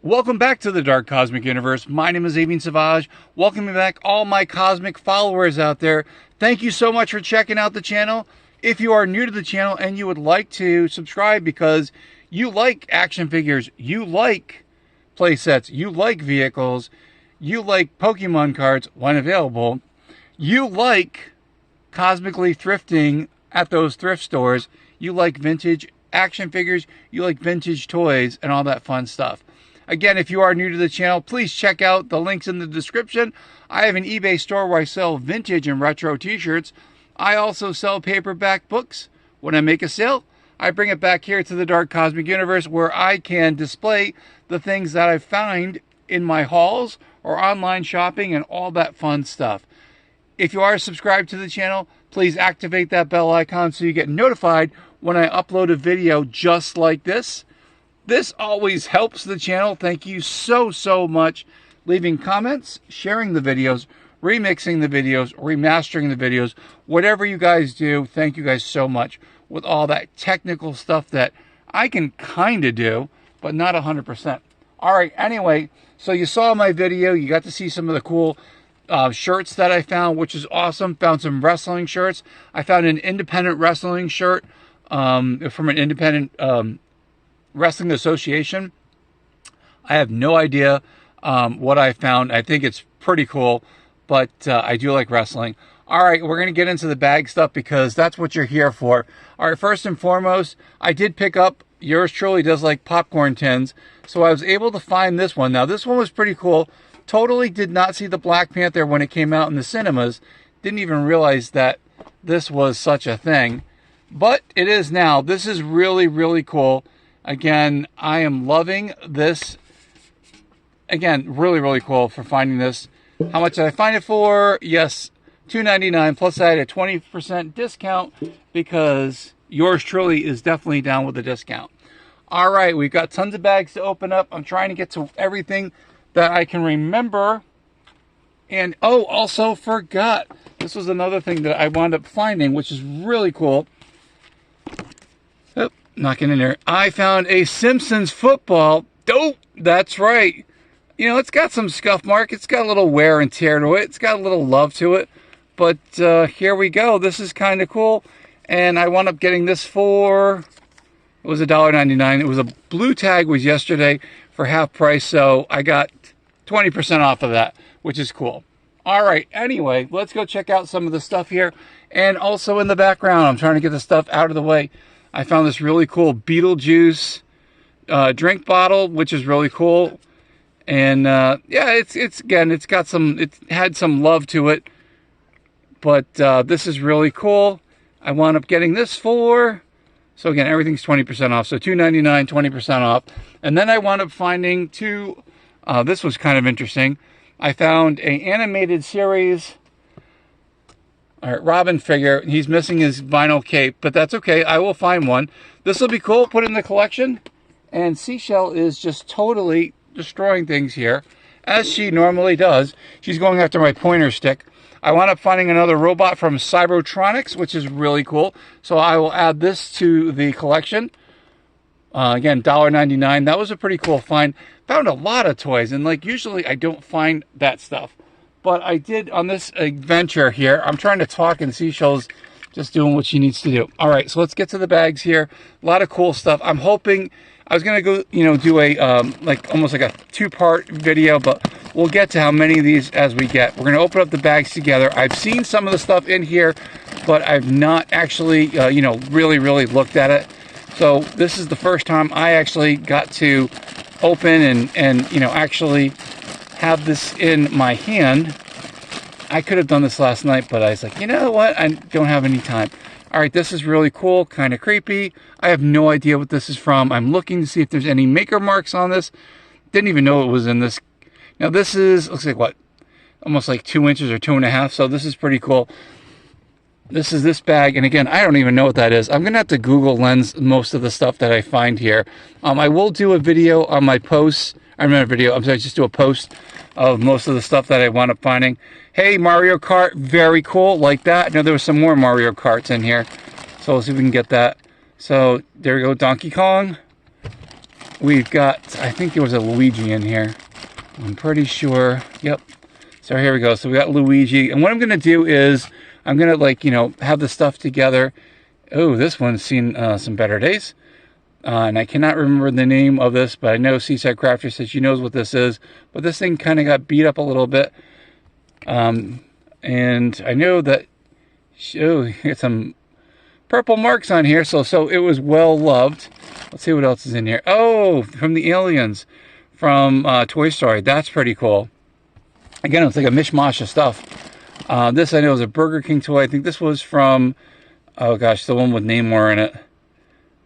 Welcome back to the Dark Cosmic Universe. My name is Avian Savage. Welcome back all my cosmic followers out there. Thank you so much for checking out the channel. If you are new to the channel and you would like to subscribe because you like action figures, you like play sets, you like vehicles, you like Pokemon cards when available, you like cosmically thrifting at those thrift stores, you like vintage action figures, you like vintage toys and all that fun stuff. Again, if you are new to the channel, please check out the links in the description. I have an eBay store where I sell vintage and retro t-shirts. I also sell paperback books. When I make a sale, I bring it back here to the Dark Cosmic Universe where I can display the things that I find in my hauls or online shopping and all that fun stuff. If you are subscribed to the channel, please activate that bell icon so you get notified when I upload a video just like this. This always helps the channel. Thank you so much. Leaving comments, sharing the videos, remixing the videos, remastering the videos, whatever you guys do, thank you guys so much with all that technical stuff that I can kind of do, but not 100%. All right, anyway, so you saw my video. You got to see some of the cool shirts that I found, which is awesome. Found some wrestling shirts. I found an independent wrestling shirt from an independent wrestling association. I have no idea what I found. I think it's pretty cool, but I do like wrestling. All right, we're going to get into the bag stuff because that's what you're here for. All right, first and foremost, I did pick up, yours truly does like popcorn tins, so I was able to find this one. Now, this one was pretty cool. Totally did not see the Black Panther when it came out in the cinemas. Didn't even realize that this was such a thing, but it is now. This is really cool. Again, I am loving this. Again, really cool for finding this. How much did I find it for? Yes, $2.99, plus I had a 20% discount because yours truly is definitely down with the discount. All right, we've got tons of bags to open up. I'm trying to get to everything that I can remember. And, oh, also forgot. This was another thing that I wound up finding, which is really cool. Not getting in there. I found a Simpsons football. Oh, that's right. You know, it's got some scuff mark. It's got a little wear and tear to it. It's got a little love to it. But here we go. This is kind of cool. And I wound up getting this for, it was $1.99. It was a blue tag was yesterday for half price. So I got 20% off of that, which is cool. All right. Anyway, let's go check out some of the stuff here. And also in the background, I'm trying to get the stuff out of the way. I found this really cool Beetlejuice drink bottle, which is really cool. And yeah, it's again, it had some love to it. But this is really cool. I wound up getting this for, so again, everything's 20% off. So $2.99, 20% off. And then I wound up finding two, this was kind of interesting. I found an animated series. All right, Robin figure. He's missing his vinyl cape, but that's okay. I will find one. This will be cool. Put it in the collection. And Seashell is just totally destroying things here, as she normally does. She's going after my pointer stick. I wound up finding another robot from Cybertronics, which is really cool. So I will add this to the collection. Again, $1.99. That was a pretty cool find. Found a lot of toys, and like usually I don't find that stuff. But I did on this adventure here. I'm trying to talk and Seashell's just doing what she needs to do. All right, so let's get to the bags here. A lot of cool stuff. I'm hoping, I was going to go, you know, do a, almost like a two-part video, but we'll get to how many of these as we get. We're going to open up the bags together. I've seen some of the stuff in here, but I've not actually, you know, really looked at it. So this is the first time I actually got to open and you know, actually have this in my hand. I could have done this last night, but I was like, you know what? I don't have any time. All right, this is really cool, kind of creepy. I have no idea what this is from. I'm looking to see if there's any maker marks on this. Didn't even know it was in this. Now this is, looks like what? Almost like 2 inches or 2.5. So this is pretty cool. This is this bag, and again, I don't even know what that is. I'm gonna have to Google Lens most of the stuff that I find here. I will do a video on my posts. I remember a video, I'm sorry, just do a post of most of the stuff that I wound up finding. Hey, Mario Kart, very cool, like that. Now there was some more Mario Karts in here, so let's see if we can get that. So there we go, Donkey Kong. we've got, I think there was a Luigi in here. I'm pretty sure. Yep. So here we go. So we got Luigi. And what I'm going to do is, I'm going to, like, you know, have the stuff together. Oh, this one's seen some better days. And I cannot remember the name of this, but I know Seaside Crafter says she knows what this is. But this thing kind of got beat up a little bit. And I know that, oh, here's some purple marks on here. So it was well loved. Let's see what else is in here. Oh, from the Aliens from Toy Story. That's pretty cool. Again, it's like a mishmash of stuff. This I know is a Burger King toy. I think this was from, oh gosh, the one with Namor in it.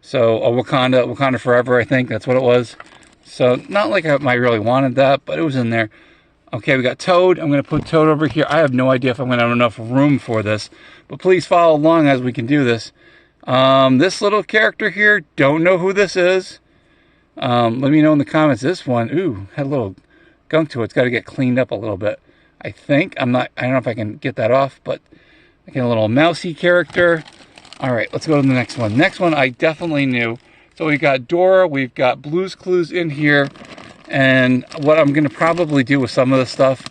So a Wakanda Forever, I think that's what it was. So not like I really wanted that, but it was in there. Okay, we got Toad. I'm going to put Toad over here. I have no idea if I'm going to have enough room for this, but please follow along as we can do this. This little character here, don't know who this is. Let me know in the comments. This one, ooh, had a little gunk to it. It's got to get cleaned up a little bit. I think. I don't know if I can get that off, but I get a little mousy character. All right, let's go to the next one. Next one I definitely knew. So we've got Dora, we've got Blue's Clues in here, and what I'm going to probably do with some of the stuff,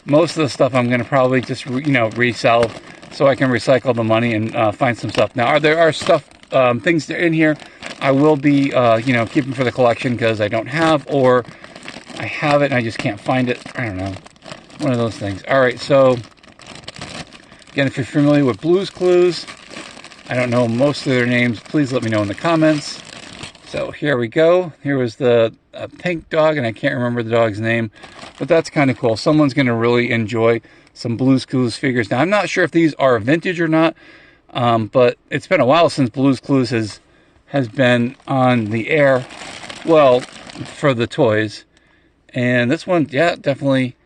most of the stuff I'm going to probably just, resell so I can recycle the money and find some stuff. Now, there are stuff, things that are in here I will be, keeping for the collection because I don't have, or I have it and I just can't find it. I don't know. One of those things. All right, so again, if you're familiar with Blue's Clues, I don't know most of their names. Please let me know in the comments. So here we go. Here was the pink dog, and I can't remember the dog's name, but that's kind of cool. Someone's going to really enjoy some Blue's Clues figures. Now, I'm not sure if these are vintage or not, but it's been a while since Blue's Clues has been on the air, well, for the toys. And this one, yeah, definitely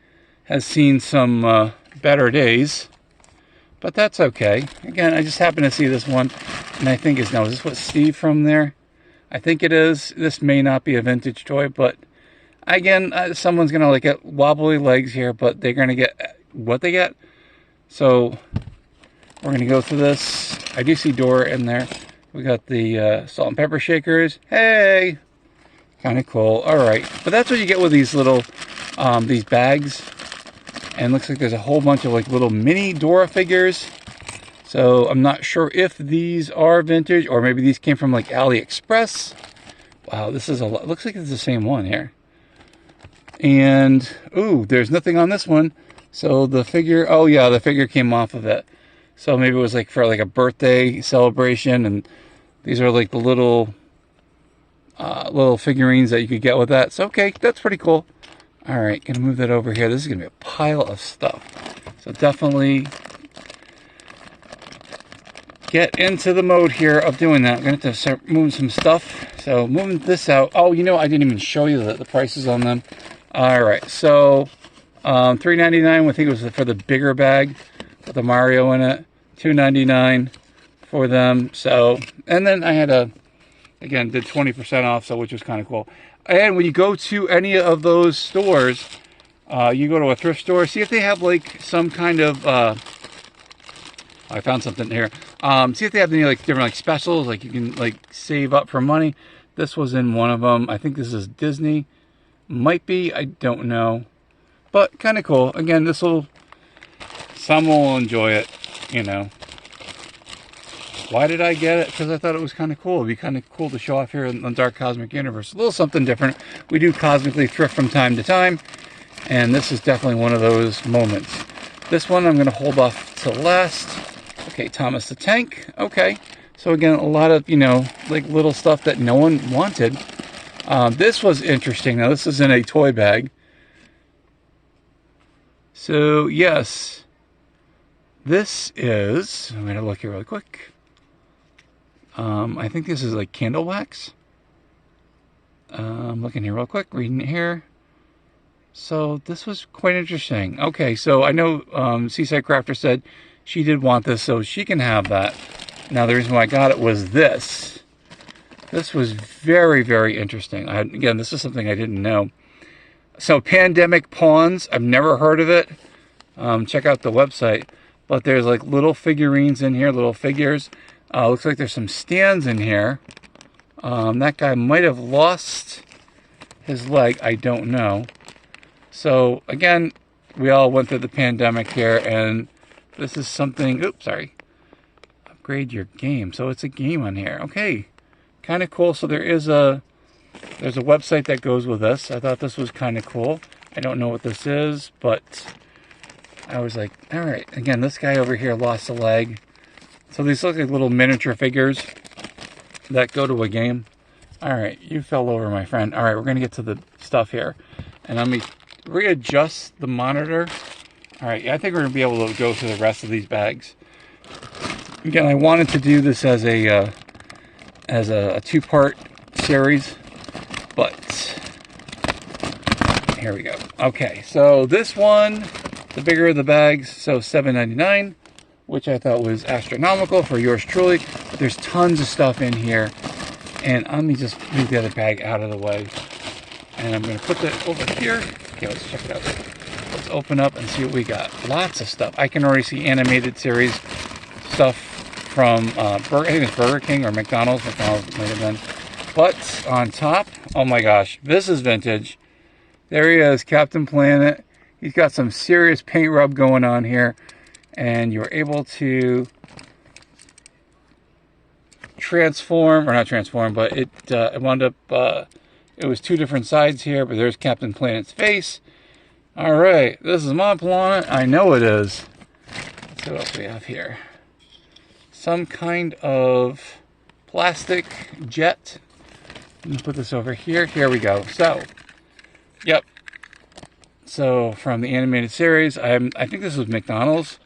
has seen some better days. But that's okay. Again, I just happened to see this one, and I think is this what Steve from there? I think it is. This may not be a vintage toy, but again, someone's going to get wobbly legs here, but they're going to get what they get. So we're going to go through this. I do see Dora in there. We got the salt and pepper shakers. Hey! Kind of cool. All right. But that's what you get with these little, these bags. And looks like there's a whole bunch of little mini Dora figures. So I'm not sure if these are vintage or maybe these came from AliExpress. Wow, this is a lot. Looks like it's the same one here. And, ooh, there's nothing on this one. So the figure, oh yeah, the figure came off of it. So maybe it was for a birthday celebration. And these are the little figurines that you could get with that. So, okay, that's pretty cool. All right, gonna move that over here. This is gonna be a pile of stuff. So definitely get into the mode here of doing that. I'm gonna have to start moving some stuff. So moving this out. Oh, I didn't even show you the prices on them. All right, so $3.99. I think it was for the bigger bag with the Mario in it. $2.99 for them. So, and then I had again, did 20% off, so which was kind of cool. And when you go to any of those stores, you go to a thrift store, see if they have some kind of, I found something here. See if they have any different specials, you can save up for money. This was in one of them. I think this is Disney. Might be, I don't know. But kind of cool. Again, some will enjoy it, Why did I get it? Because I thought it was kind of cool. It'd be kind of cool to show off here in the Dark Cosmic Universe. A little something different. We do Cosmically thrift from time to time, and this is definitely one of those moments. This one I'm going to hold off to last. Okay, Thomas the Tank. Okay. So again, a lot of, little stuff that no one wanted. This was interesting. Now, this is in a toy bag. So, yes. This is, I'm going to look here really quick. I think this is candle wax. I'm looking here real quick, reading it here. So this was quite interesting. Okay, so I know Seaside Crafter said she did want this, so she can have that. Now the reason why I got it was this. This was very, very interesting. Again, this is something I didn't know. So Pandemic Pawns, I've never heard of it. Check out the website. But there's little figurines in here, little figures. Looks like there's some stands in here. That guy might have lost his leg, I don't know. So again, we all went through the pandemic here, and this is something, oops, sorry. Upgrade your game. So it's a game on here. Okay. Kind of cool. So there's a website that goes with this. I thought this was kind of cool. I don't know what this is, but I was like, all right. Again, this guy over here lost a leg. So these look like little miniature figures that go to a game. All right, you fell over, my friend. All right, we're going to get to the stuff here. And let me readjust the monitor. All right, yeah, I think we're going to be able to go through the rest of these bags. Again, I wanted to do this as a two-part series, but here we go. Okay, so this one, the bigger of the bags, so $7.99, which I thought was astronomical for yours truly. But there's tons of stuff in here, and let me just move the other bag out of the way. And I'm going to put that over here. Okay, let's check it out. Let's open up and see what we got. Lots of stuff. I can already see animated series stuff from, I think it's Burger King or McDonald's. McDonald's might have been. But on top, oh my gosh, this is vintage. There he is, Captain Planet. He's got some serious paint rub going on here. And you're able to transform, or not transform, but it wound up, it was two different sides here, but there's Captain Planet's face. All right, this is my planet. I know it is. Let's see what else we have here. Some kind of plastic jet. Let me put this over here. Here we go. So, yep. So from the animated series, I think this was McDonald's,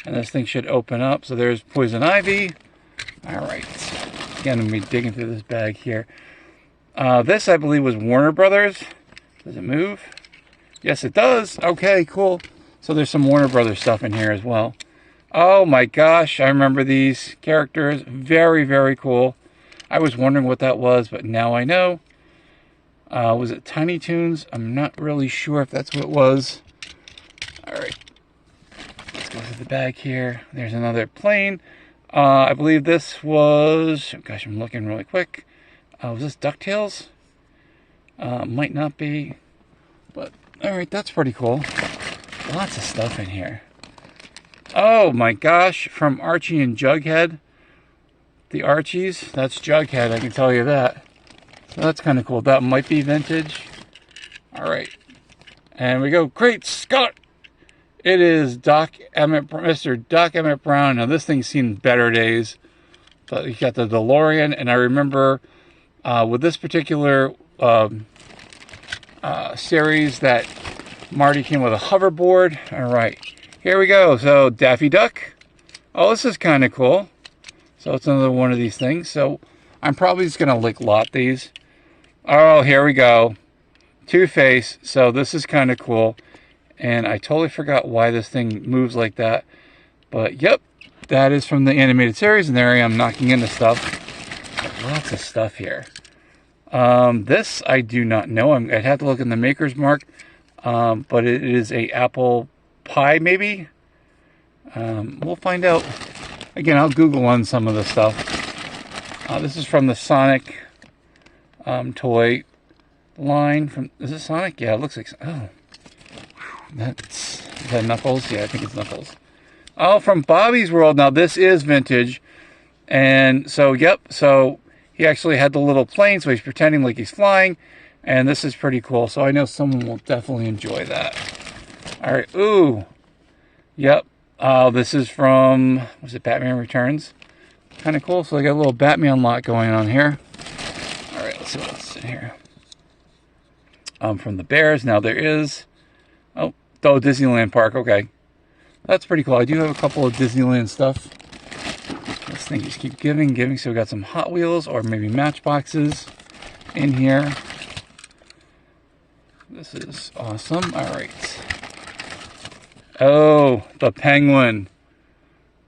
and this thing should open up. So there's Poison Ivy. All right. Again, I'm going to be digging through this bag here. This, I believe, was Warner Brothers. Does it move? Yes, it does. Okay, cool. So there's some Warner Brothers stuff in here as well. Oh my gosh, I remember these characters. Very, very cool. I was wondering what that was, but now I know. Was it Tiny Toons? I'm not really sure if that's what it was. All right. Let's go through the bag here. There's another plane. I believe this was... Oh gosh, I'm looking really quick. Was this DuckTales? Might not be. But, alright, that's pretty cool. Lots of stuff in here. Oh my gosh, from Archie and Jughead. The Archies, that's Jughead, I can tell you that. So that's kind of cool. That might be vintage. Alright. And we go, great Scott! It is Mr. Doc Emmett Brown. Now this thing's seen better days. But you got the DeLorean, and I remember with this particular series that Marty came with a hoverboard. Alright, here we go. So Daffy Duck. Oh, this is kind of cool. So it's another one of these things. So I'm probably just going to lot these. Oh, here we go. Two-Face. So this is kind of cool. And I totally forgot why this thing moves like that. But yep, that is from the animated series. And there I am knocking into stuff. Lots of stuff here. This I do not know. I'd have to look in the Maker's Mark. But it is a apple pie, maybe? We'll find out. Again, I'll Google on some of the stuff. This is from the Sonic toy line. Is it Sonic? Yeah, it looks like... Oh. Is that Knuckles? Yeah, I think it's Knuckles. Oh, from Bobby's World. Now, this is vintage. And so, yep. So, he actually had the little plane, so he's pretending like he's flying. And this is pretty cool. So, I know someone will definitely enjoy that. All right. Ooh. Yep. This is from, was it Batman Returns? Kind of cool. So, I got a little Batman lot going on here. All right. Let's see what's in here. From the Bears. Now, there is... Oh, Disneyland Park. Okay. That's pretty cool. I do have a couple of Disneyland stuff. This thing just keep giving. So we got some Hot Wheels or maybe Matchboxes in here. This is awesome. All right. Oh, the Penguin.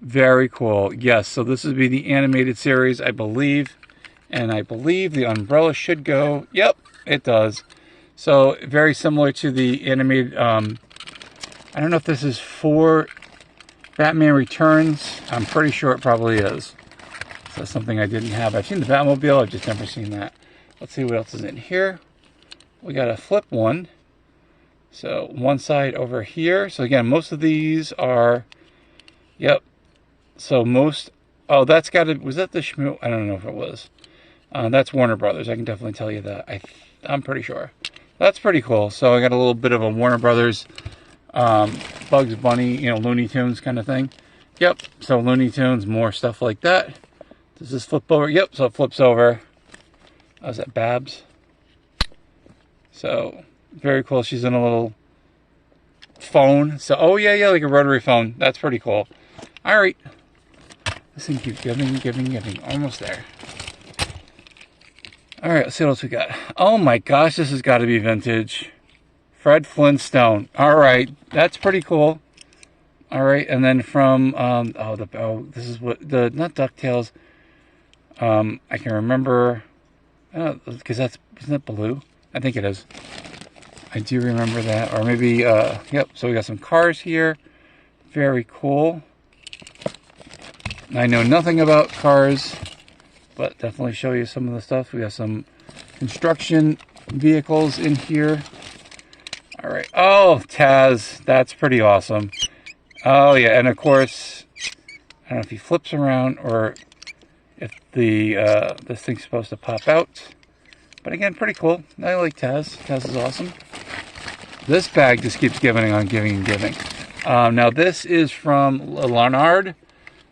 Very cool. Yes, so this would be the animated series, I believe. And I believe the umbrella should go. Yep, it does. So very similar to the animated... I don't know if this is for Batman Returns. I'm pretty sure it probably is. So that's something I didn't have. I've seen the Batmobile. I've just never seen that. Let's see what else is in here. We got a flip one. So one side over here. So again, most of these are, yep. So most, oh, that's got to, was that the Schmoo? I don't know if it was. That's Warner Brothers. I can definitely tell you that. I'm pretty sure. That's pretty cool. So I got a little bit of a Warner Brothers Bugs Bunny, you know, Looney Tunes kind of thing. Yep. So Looney Tunes, more stuff like that. Does this flip over? Yep. So it flips over. Oh, is that Babs? So very cool. She's in a little phone. So, oh yeah, like a rotary phone. That's pretty cool. All right. This thing keeps giving. Almost there. All right, let's see what else we got. Oh my gosh, this has got to be vintage. Fred Flintstone. All right, that's pretty cool. All right, and then from this is what the not DuckTales. I can remember because isn't that Baloo? I think it is. I do remember that, or maybe yep. So we got some cars here. Very cool. I know nothing about cars, but definitely show you some of the stuff. We got some construction vehicles in here. All right. Oh, Taz. That's pretty awesome. Oh, yeah. And of course, I don't know if he flips around or if the this thing's supposed to pop out. But again, pretty cool. I like Taz. Taz is awesome. This bag just keeps giving on giving and giving. Now, this is from Leonard.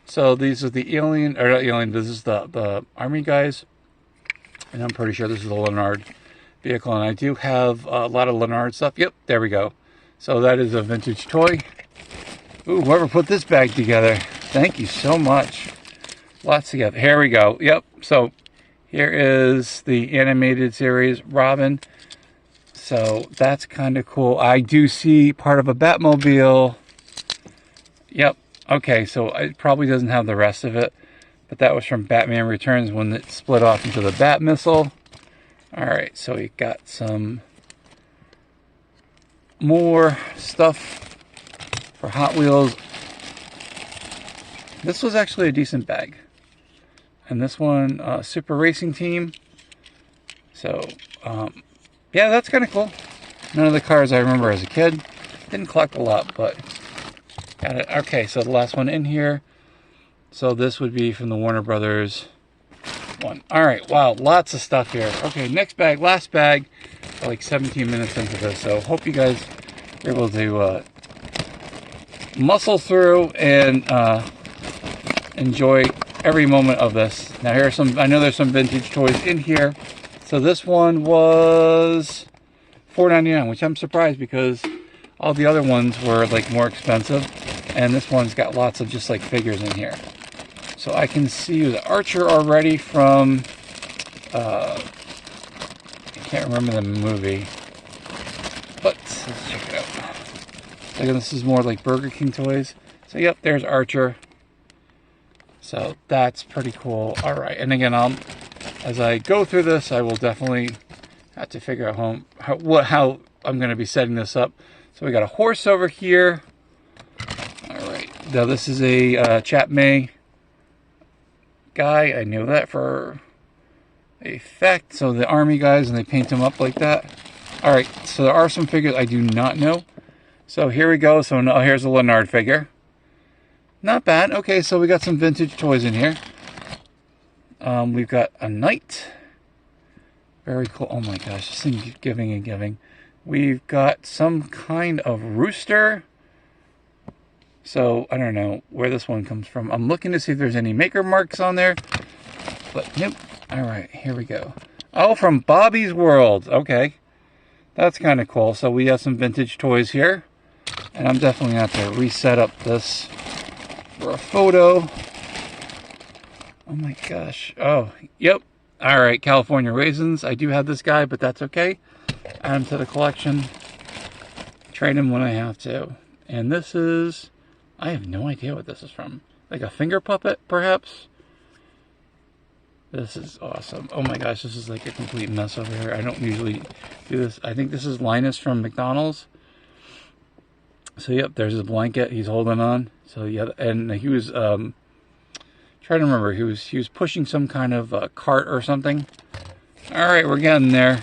So these are the alien, or not alien, this is the army guys. And I'm pretty sure this is the Leonard vehicle. And I do have a lot of Leonard stuff. Yep, there we go. So that is a vintage toy. Ooh, whoever put this bag together, thank you so much. Lots together. Here we go. Yep, so here is the animated series, Robin. So that's kind of cool. I do see part of a Batmobile. Yep. Okay, so it probably doesn't have the rest of it, but that was from Batman Returns when it split off into the Bat Missile. All right, so we got some more stuff for Hot Wheels. This was actually a decent bag. And this one, Super Racing Team. So, yeah, that's kind of cool. None of the cars I remember as a kid. Didn't collect a lot, but got it. Okay, so the last one in here. So this would be from the Warner Brothers one. All right, wow, lots of stuff here. Okay, next bag, last bag. We're like 17 minutes into this, so hope you guys are able to muscle through and enjoy every moment of this. Now here are some, I know there's some vintage toys in here. So this one was $4.99, which I'm surprised because all the other ones were like more expensive. And this one's got lots of just like figures in here. So I can see the Archer already from, I can't remember the movie. But let's check it out. So again, this is more like Burger King toys. So yep, there's Archer. So that's pretty cool. All right, and again, as I go through this, I will definitely have to figure out how I'm going to be setting this up. So we got a horse over here. All right, now this is a Chap May guy. I knew that for a fact. So the army guys, and they paint them up like that. All right, so there are some figures I do not know. So here we go. So now here's a Leonard figure. Not bad. Okay, so we got some vintage toys in here. We've got a knight. Very cool. Oh my gosh, this thing keeps giving and giving. We've got some kind of rooster. So I don't know where this one comes from. I'm looking to see if there's any maker marks on there. But nope. All right, here we go. Oh, from Bobby's World. Okay. That's kind of cool. So we have some vintage toys here. And I'm definitely going to have to reset up this for a photo. Oh my gosh. Oh, yep. All right, California Raisins. I do have this guy, but that's okay. Add him to the collection. Trade him when I have to. And this is, I have no idea what this is from. Like a finger puppet, perhaps? This is awesome. Oh my gosh, this is like a complete mess over here. I don't usually do this. I think this is Linus from McDonald's. So yep, there's his blanket he's holding on. So yeah, and he was trying to remember, he was pushing some kind of cart or something. All right, we're getting there.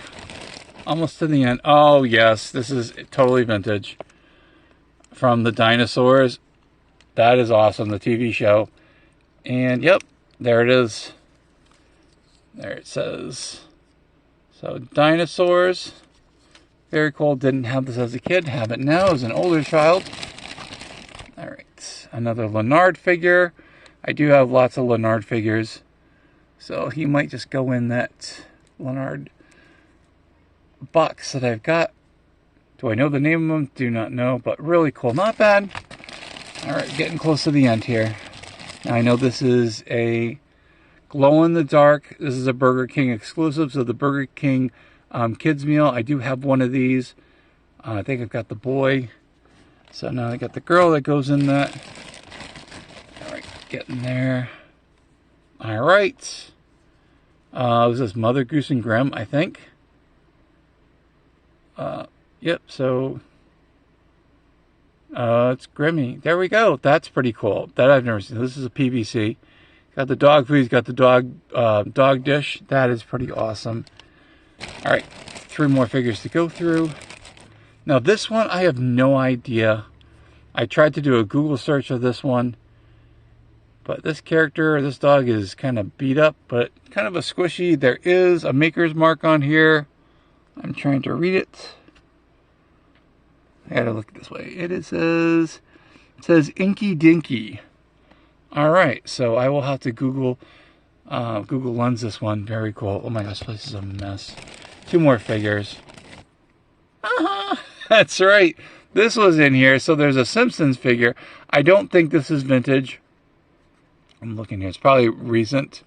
almost to the end. Oh, yes, this is totally vintage. From the dinosaurs. That is awesome, the TV show. And, yep, there it is. There it says. So, dinosaurs. Very cool. Didn't have this as a kid. Have it now as an older child. All right. Another Leonard figure. I do have lots of Leonard figures. So he might just go in that Leonard box that I've got. Do I know the name of them? Do not know. But really cool. Not bad. All right. Getting close to the end here. Now I know this is a glow in the dark. This is a Burger King exclusive. So the Burger King kids meal. I do have one of these. I think I've got the boy. So now I got the girl that goes in that. All right, getting there. All right. Was this Mother Goose and Grimm, I think? Yep, so it's Grimmy. There we go. That's pretty cool. That I've never seen. This is a PVC. Got the dog food. He's got the dog dish. That is pretty awesome. All right, 3 more figures to go through. Now this one, I have no idea. I tried to do a Google search of this one, but this character, this dog is kind of beat up, but kind of a squishy. There is a maker's mark on here. I'm trying to read it. I gotta look this way. It says Inky Dinky. All right, so I will have to Google Lens this one. Very cool. Oh my gosh, this place is a mess. 2 more figures. That's right. This was in here. So there's a Simpsons figure. I don't think this is vintage. I'm looking here. It's probably recent.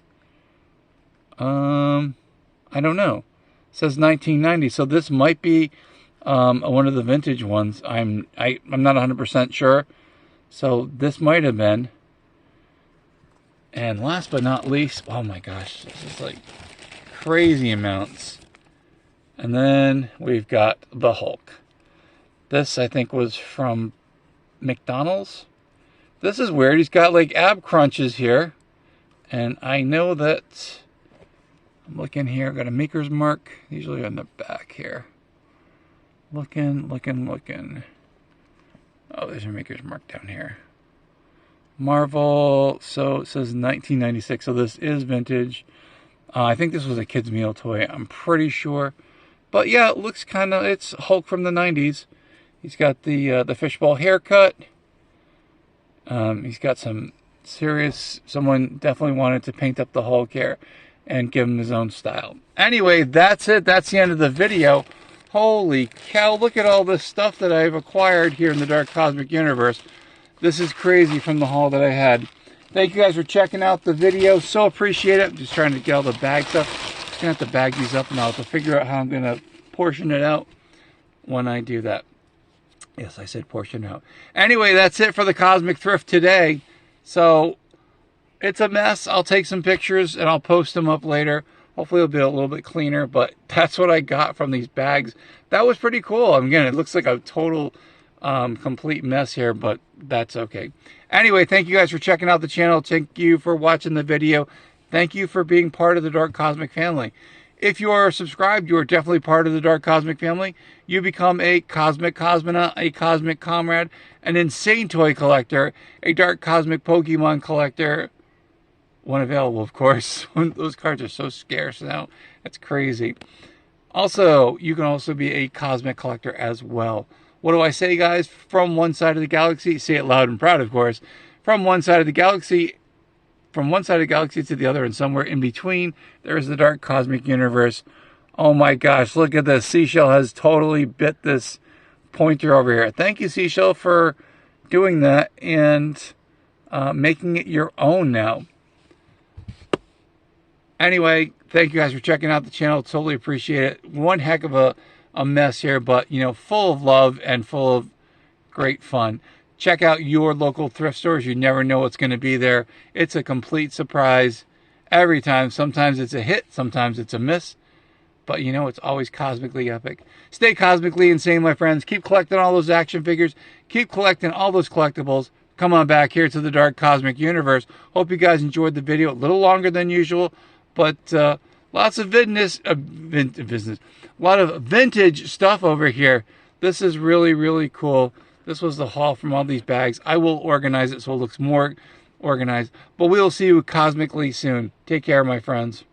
I don't know. It says 1990. So this might be one of the vintage ones. I'm not 100% sure. So this might have been. And last but not least, oh my gosh, this is like crazy amounts. And then we've got the Hulk. This, I think, was from McDonald's. This is weird. He's got like ab crunches here. And I know that, I'm looking here, got a maker's mark, usually on the back here. Looking. Oh, there's a maker's mark down here. Marvel, so it says 1996, so this is vintage. I think this was a kid's meal toy, I'm pretty sure. But yeah, it looks kind of, it's Hulk from the 90s. He's got the fishbowl haircut. He's got some serious, someone definitely wanted to paint up the Hulk here and give him his own style. Anyway, that's it. That's the end of the video. Holy cow, look at all this stuff that I've acquired here in the Dark Cosmic Universe. This is crazy from the haul that I had. Thank you guys for checking out the video. So appreciate it. I'm just trying to get all the bags up. Just going to have to bag these up and I'll have to figure out how I'm going to portion it out when I do that. Yes, I said portion out. Anyway, that's it for the Cosmic Thrift today. So it's a mess. I'll take some pictures and I'll post them up later. Hopefully it'll be a little bit cleaner, but that's what I got from these bags. That was pretty cool. Again, it looks like a total complete mess here, but that's okay. Anyway, thank you guys for checking out the channel. Thank you for watching the video. Thank you for being part of the Dark Cosmic family. If you are subscribed, you are definitely part of the Dark Cosmic family. You become a Cosmic Cosmonaut, a Cosmic Comrade, an insane toy collector, a Dark Cosmic Pokemon collector. One available, of course. Those cards are so scarce now. That's crazy. Also, you can also be a Cosmic collector as well. What do I say, guys? From one side of the galaxy, say it loud and proud, of course. From one side of the galaxy to the other, and somewhere in between, there is the Dark Cosmic Universe. Oh my gosh, look at this. Seashell has totally bit this pointer over here. Thank you, Seashell, for doing that and making it your own now. Anyway, thank you guys for checking out the channel. Totally appreciate it. One heck of a mess here, but, you know, full of love and full of great fun. Check out your local thrift stores. You never know what's going to be there. It's a complete surprise every time. Sometimes it's a hit. Sometimes it's a miss. But, you know, it's always cosmically epic. Stay cosmically insane, my friends. Keep collecting all those action figures. Keep collecting all those collectibles. Come on back here to the Dark Cosmic Universe. Hope you guys enjoyed the video. A little longer than usual, but Lots of business. A lot of vintage stuff over here. This is really, really cool. This was the haul from all these bags. I will organize it so it looks more organized. But we will see you cosmically soon. Take care, my friends.